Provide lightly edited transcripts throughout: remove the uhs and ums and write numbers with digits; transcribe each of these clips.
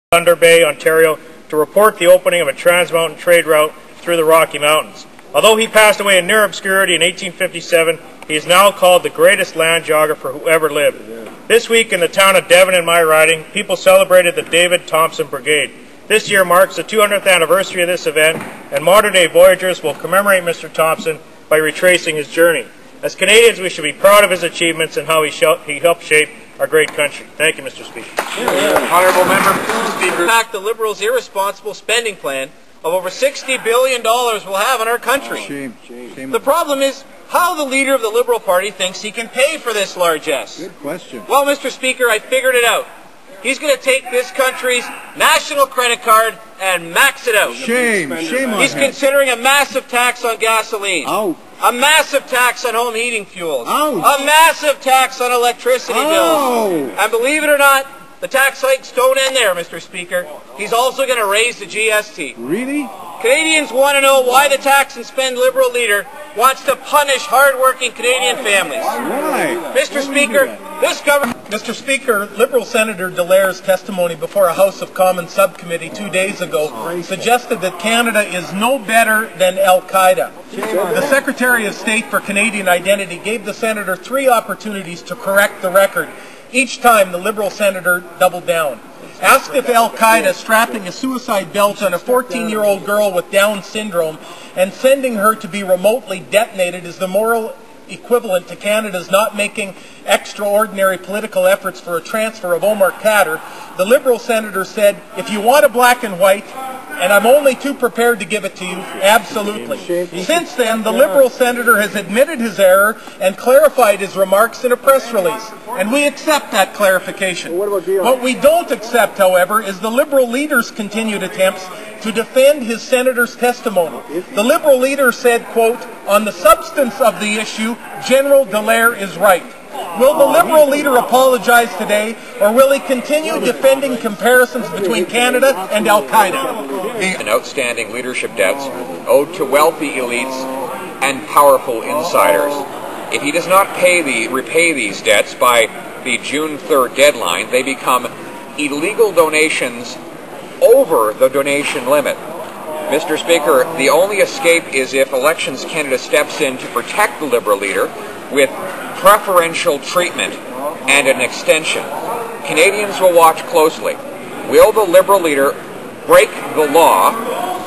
Thunder Bay, Ontario, to report the opening of a trans-mountain trade route through the Rocky Mountains. Although he passed away in near obscurity in 1857, he is now called the greatest land geographer who ever lived. This week in the town of Devon in my riding, people celebrated the David Thompson Brigade. This year marks the 200th anniversary of this event, and modern-day Voyagers will commemorate Mr. Thompson by retracing his journey. As Canadians, we should be proud of his achievements and how he helped shape our great country. Thank you, Mr. Speaker. Honourable Member, Speaker. In fact, the Liberals' irresponsible spending plan of over $60 billion will have on our country. Shame. The problem is how the leader of the Liberal Party thinks he can pay for this largesse. Good question. Well, Mr. Speaker, I figured it out. He's going to take this country's national credit card and max it out. Shame on He's him. considering a massive tax on gasoline. Out. A massive tax on home heating fuels. Ouch. A massive tax on electricity bills. And believe it or not, the tax hikes don't end there, Mr. Speaker. He's also going to raise the GST. Really? Canadians want to know why the tax and spend Liberal leader wants to punish hard-working Canadian families. Why? Mr. Speaker, this government... Mr. Speaker, Liberal Senator Dallaire's testimony before a House of Commons subcommittee 2 days ago suggested that Canada is no better than Al-Qaeda. The Secretary of State for Canadian Identity gave the Senator 3 opportunities to correct the record. Each time, the Liberal Senator doubled down. Asked if Al-Qaeda strapping a suicide belt on a 14-year-old girl with Down syndrome and sending her to be remotely detonated is the moral equivalent to Canada's not making extraordinary political efforts for a transfer of Omar Khadr, the Liberal Senator said, if you want a black and white, and I'm only too prepared to give it to you, absolutely. Since then, the Liberal Senator has admitted his error and clarified his remarks in a press release, and we accept that clarification. What we don't accept, however, is the Liberal leader's continued attempts to defend his senator's testimony. The Liberal leader said, quote, on the substance of the issue, General Dallaire is right. Will the Liberal leader apologize today, or will he continue defending comparisons between Canada and Al-Qaeda? And outstanding leadership debts owed to wealthy elites and powerful insiders. If he does not repay these debts by the June 3rd deadline, they become illegal donations over the donation limit. Mr. Speaker, the only escape is if Elections Canada steps in to protect the Liberal leader with preferential treatment and an extension. Canadians will watch closely. Will the Liberal leader break the law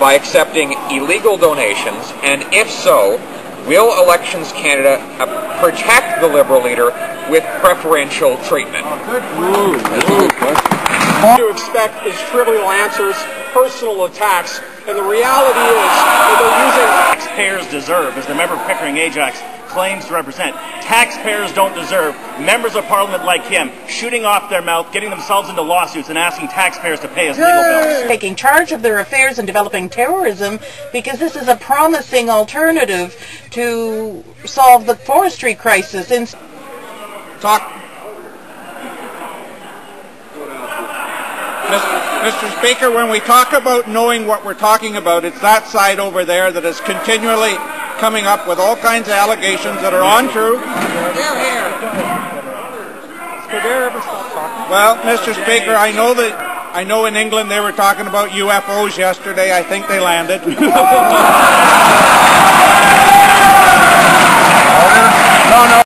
by accepting illegal donations, and if so, will Elections Canada protect the Liberal leader with preferential treatment? To expect is trivial answers, personal attacks, and the reality is that they're using... Taxpayers deserve, as the member of Pickering Ajax claims to represent. Taxpayers don't deserve members of Parliament like him shooting off their mouth, getting themselves into lawsuits, and asking taxpayers to pay us legal bills. Taking charge of their affairs and developing terrorism, because this is a promising alternative to solve the forestry crisis. Mr. Speaker, when we talk about knowing what we're talking about, it's that side over there that is continually coming up with all kinds of allegations that are untrue. Well, Mr. Speaker, I know in England they were talking about UFOs yesterday. I think they landed. No.